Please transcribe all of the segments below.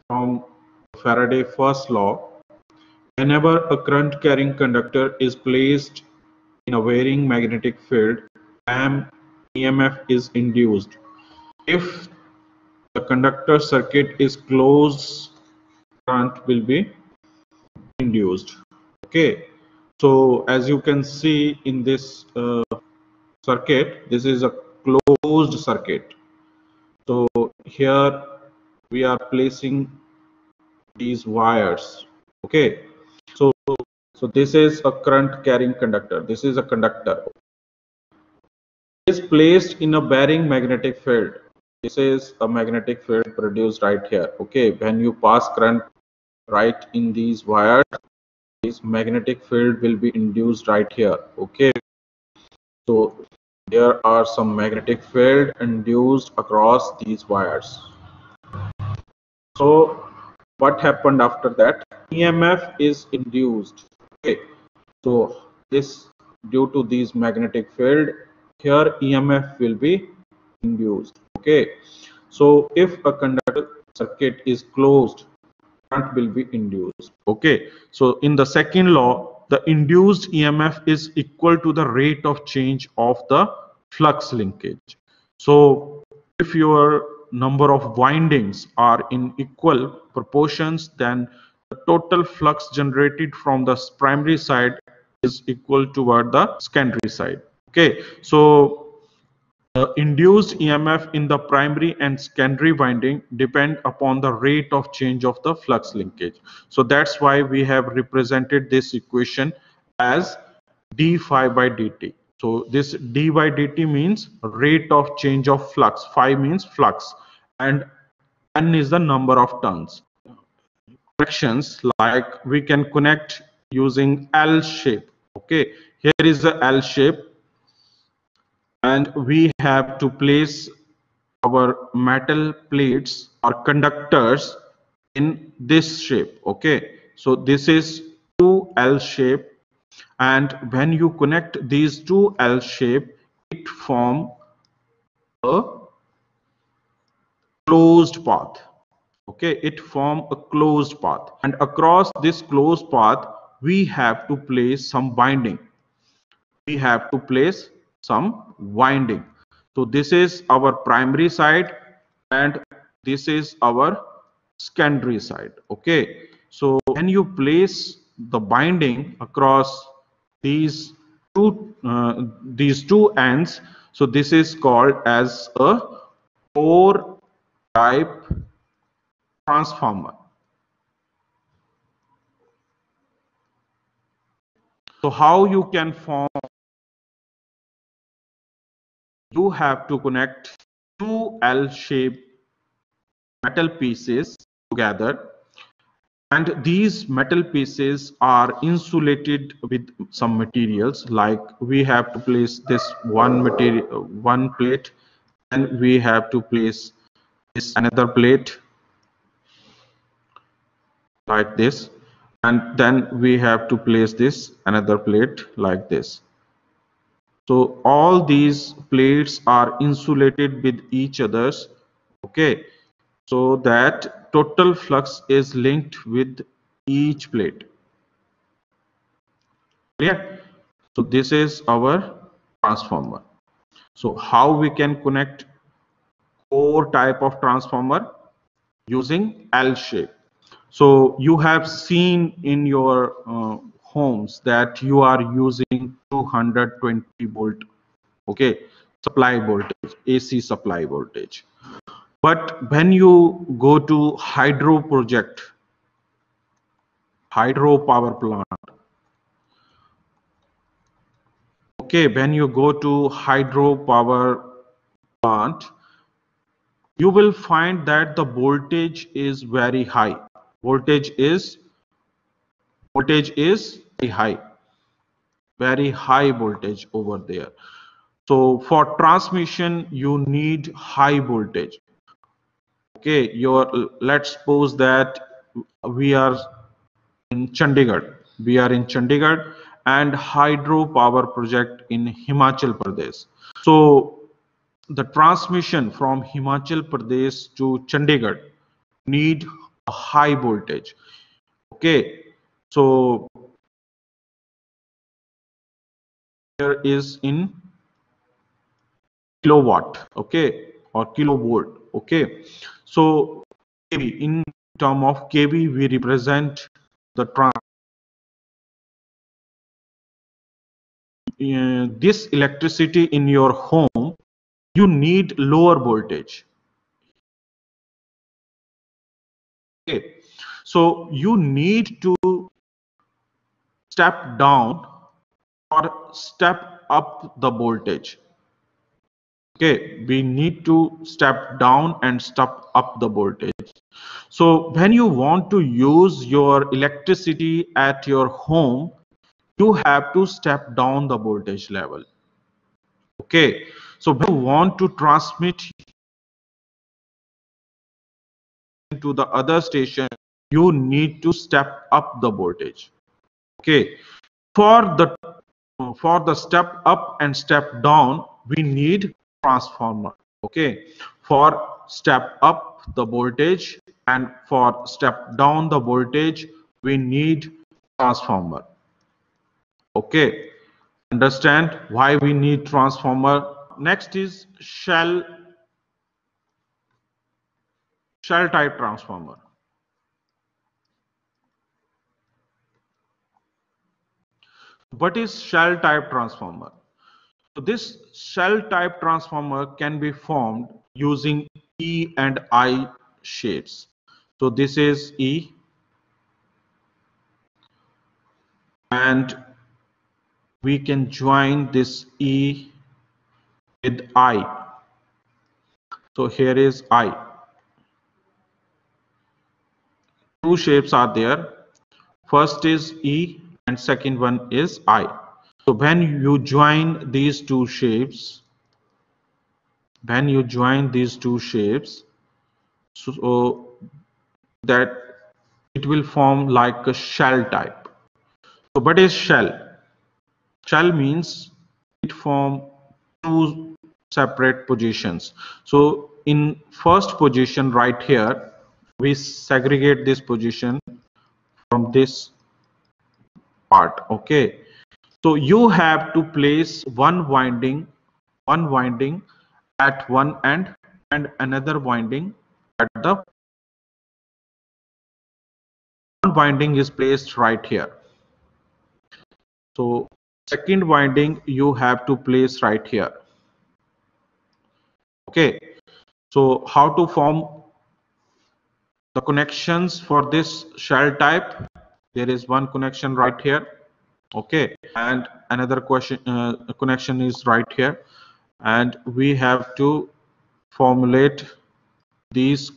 from Faraday first law, whenever a current carrying conductor is placed in a varying magnetic field, EMF is induced. If the conductor circuit is closed, current will be induced. Okay, so as you can see in this circuit, this is a closed circuit. So here we are placing these wires. Okay, so this is a current carrying conductor. This is a conductor. It is placed in a varying magnetic field. This is a magnetic field produced right here. Okay, when you pass current right in these wires, this magnetic field will be induced right here. Okay, so there are some magnetic field induced across these wires. So what happened after that? EMF is induced. Okay, so this, due to these magnetic field, here EMF will be induced. Okay, so if a conductor circuit is closed, current will be induced. Okay, so in the second law, the induced EMF is equal to the rate of change of the flux linkage. So if your number of windings are in equal proportions, then the total flux generated from the primary side is equal toward the secondary side. Okay, so the induced EMF in the primary and secondary winding depend upon the rate of change of the flux linkage. So that's why we have represented this equation as d phi by dt. So this d by dt means rate of change of flux. Phi means flux, and n is the number of turns. Connections, like we can connect using L shape. Okay, here is the L shape, and we have to place our metal plates or conductors in this shape. Okay, so this is 2L shape, and when you connect these 2L shape, it form a closed path. Okay, it form a closed path, and across this closed path we have to place some winding. We have to place some winding. So this is our primary side and this is our secondary side. Okay, so when you place the binding across these two ends, so this is called as a core type transformer. So how you can form? You have to connect two L-shaped metal pieces together, and these metal pieces are insulated with some materials. Like we have to place this one plate, and we have to place this another plate like this, and then we have to place this another plate like this. So all these plates are insulated with each others. Okay, so that total flux is linked with each plate. Clear? So this is our transformer. So how we can connect core type of transformer? Using L shape. So you have seen in your homes that you are using 220 volt, okay, supply voltage, AC supply voltage. But when you go to hydro project, hydro power plant, okay, when you go to hydro power plant, you will find that the voltage is very high. Voltage is very high voltage over there. So for transmission, you need high voltage. Okay, let's suppose that we are in Chandigarh. We are in Chandigarh and hydro power project in Himachal Pradesh. So the transmission from Himachal Pradesh to Chandigarh need a high voltage. Okay, so here is in kilowatt, okay, or kilovolt. Okay, so kV, in term of kV we represent the this electricity in your home. You need lower voltage. Okay, so you need to step down or step up the voltage. Okay, we need to step down and step up the voltage. So when you want to use your electricity at your home, you have to step down the voltage level. Okay, so when you want to transmit to the other station, you need to step up the voltage. Okay, for the step up and step down, we need transformer. Okay, for step up the voltage and for step down the voltage, we need transformer. Okay, understand why we need transformer. Next is shell type transformer. What is shell type transformer? So this shell type transformer can be formed using E and I shapes. So this is E and we can join this E with I. So here is I. Two shapes are there. First is E and second one is I. So when you join these two shapes, so that it will form like a shell type. So what is shell? Shell means it form two separate positions. So in first position right here, we segregate this position from this part. Okay, so you have to place one winding at one end and another winding at the one winding is placed right here. So second winding you have to place right here. Okay, so how to form the connections for this shell type? There is one connection right here. Okay, and another connection is right here, and we have to formulate these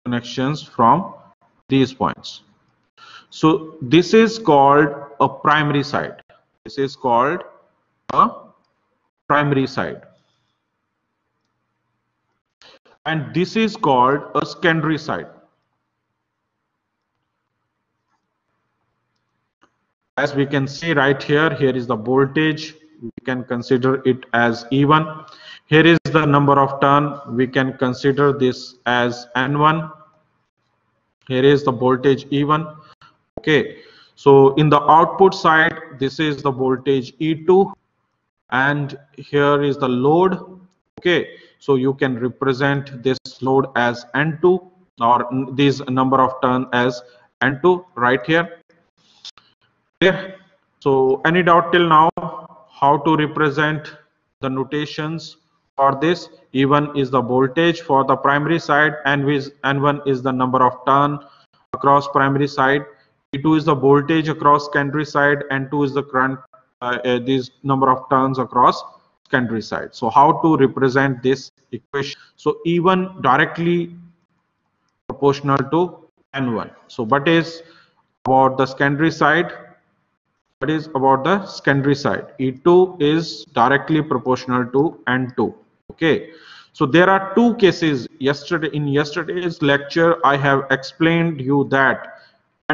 connections from these points. So this is called a primary side. This is called a primary side, and this is called a secondary side. As we can see right here, here is the voltage. We can consider it as E1. Here is the number of turn. We can consider this as N1. Here is the voltage E1. Okay, so in the output side, this is the voltage E2, and here is the load. Okay, so you can represent this load as N2 or this number of turn as N2 right here. Okay, so any doubt till now how to represent the notations for this? E1 is the voltage for the primary side, and N1 is the number of turn across primary side. E2 is the voltage across secondary side, and 2 is the current, this number of turns across secondary side. So how to represent this equation? So E1 directly proportional to N1. So what is about the secondary side? What is about the secondary side? E2 is directly proportional to N2. Okay, so there are two cases. In yesterday's lecture I have explained you that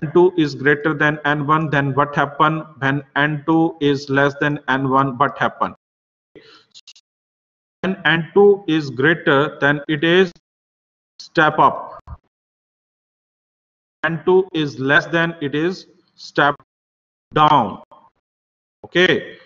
N2 is greater than N1, then what happen? When N2 is less than N1, what happen? When N2 is greater, then it is step up. N2 is less than, it is step down. Okay,